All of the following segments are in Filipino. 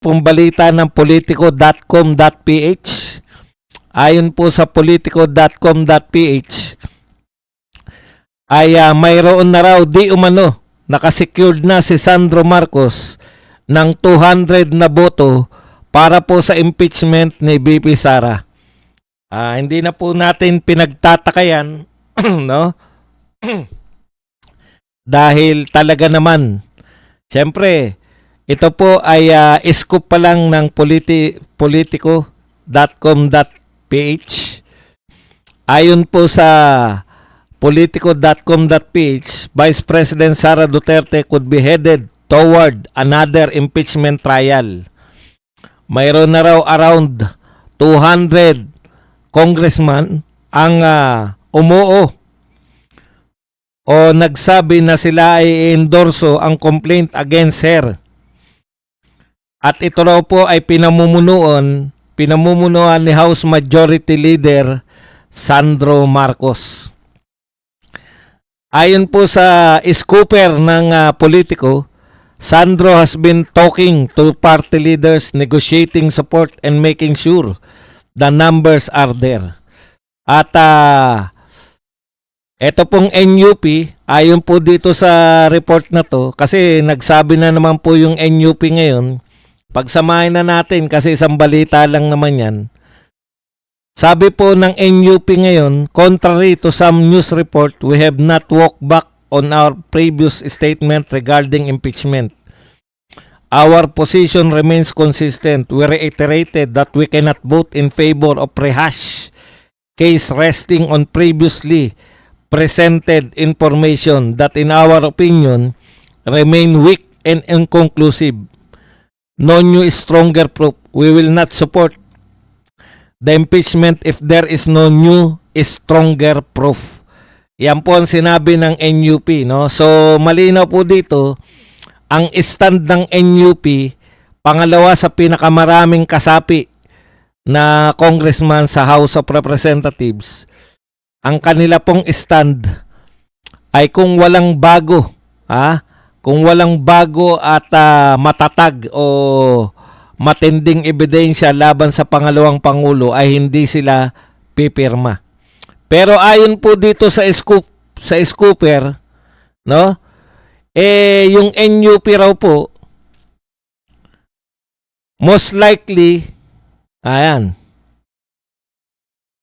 pong balita ng politico.com.ph. Ayon po sa politico.com.ph ay mayroon na raw di umano nakasecured na si Sandro Marcos ng 200 na boto para po sa impeachment ni VP Sara. Hindi na po natin pinagtatakayan no? Dahil talaga naman siyempre ito po ay scoop pa lang ng politico.com.ph. Ayon po sa politico.com.ph, Vice President Sara Duterte could be headed toward another impeachment trial. Mayroon na raw around 200 congressman ang umuo o nagsabi na sila ay endorso ang complaint against her. At ito raw po ay pinamumunuan ni House Majority Leader Sandro Marcos. Ayon po sa scooper ng Politico, Sandro has been talking to party leaders, negotiating support and making sure the numbers are there. At ito pong NUP, ayon po dito sa report na to, kasi nagsabi na naman po yung NUP ngayon, pagsamahin na natin kasi isang balita lang naman yan. Sabi po ng NUP ngayon, contrary to some news report, we have not walked back on our previous statement regarding impeachment. Our position remains consistent. We reiterated that we cannot vote in favor of rehash case resting on previously presented information that in our opinion remain weak and inconclusive. No new stronger proof. We will not support the impeachment if there is no new stronger proof. Yan po ang sinabi ng NUP, no? So malinaw po dito ang stand ng NUP, pangalawa sa pinakamaraming kasapi na congressman sa House of Representatives. Ang kanila pong stand ay kung walang bago, kung walang bago at matatag o matinding ebidensya laban sa pangalawang pangulo ay hindi sila pipirma. Pero ayon po dito sa scooper, no? Yung NUP raw po most likely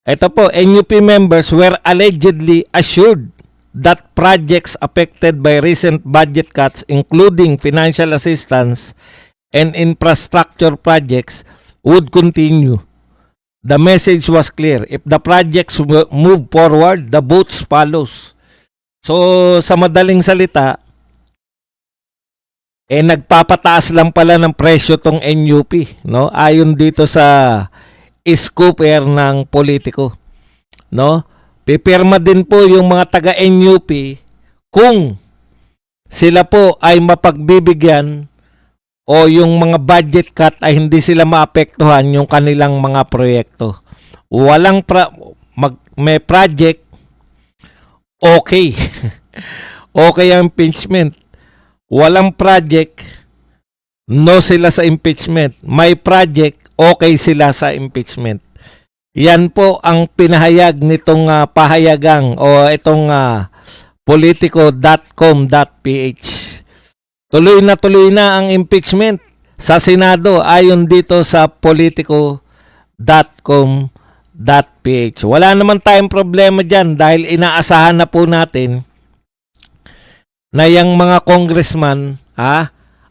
ito po, NUP members were allegedly assured that projects affected by recent budget cuts, including financial assistance and infrastructure projects, would continue. The message was clear. If the projects move forward, the votes follows. So, sa madaling salita, nagpapataas lang pala ng presyo tong NUP, no? Ayon dito sa scooper ng Politico, no? Pipirma din po yung mga taga NUP kung sila po ay mapagbibigyan o yung mga budget cut ay hindi sila maapektuhan yung kanilang mga proyekto. Walang may project, okay. Okay ang impeachment. Walang project, no sila sa impeachment. May project, okay sila sa impeachment. Yan po ang pinahayag nitong pahayagang o itong politico.com.ph. Tuloy na ang impeachment sa Senado ayon dito sa politico.com.ph. Wala naman tayong problema dyan dahil inaasahan na po natin na yung mga congressman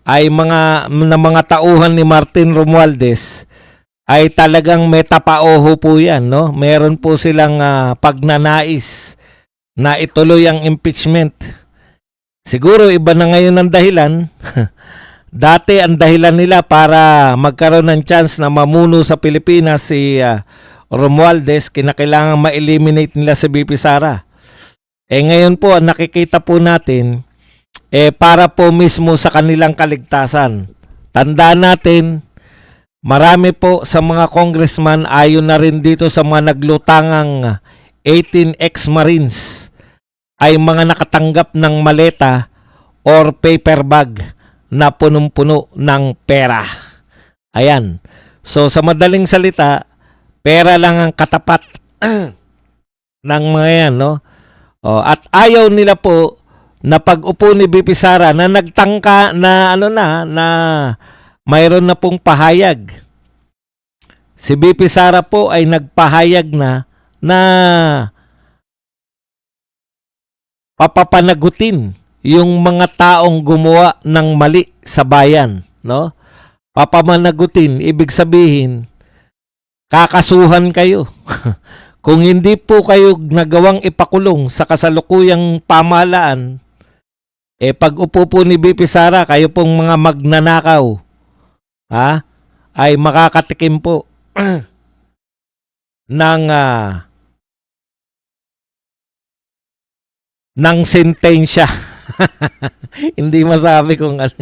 ay mga tauhan ni Martin Romualdez ay talagang may tapaoho po yan, no? Meron po silang pagnanais na ituloy ang impeachment. Siguro iba na ngayon ang dahilan. Dati ang dahilan nila para magkaroon ng chance na mamuno sa Pilipinas si Romualdez, kinakailangan ma-eliminate nila si VP Sara. Ngayon po, nakikita po natin, para po mismo sa kanilang kaligtasan. Tandaan natin, marami po sa mga congressman ayon na rin dito sa mga naglutangang 18 ex-Marines ay mga nakatanggap ng maleta or paper bag na punong-puno ng pera. Ayan. So sa madaling salita, pera lang ang katapat ng mga yan, no? At ayaw nila po na pag-upo ni BP Sara na nagtangka na na mayroon na pong pahayag. Si BP Sara po ay nagpahayag na papapanagutin yung mga taong gumawa ng mali sa bayan, no? Papamanagutin, ibig sabihin kakasuhan kayo. Kung hindi po kayo nagawang ipakulong sa kasalukuyang pamahalaan, pag upo po ni BP Sara, kayo pong mga magnanakaw, ay makakatikim po ng sentensya. Hindi masabi kung ano.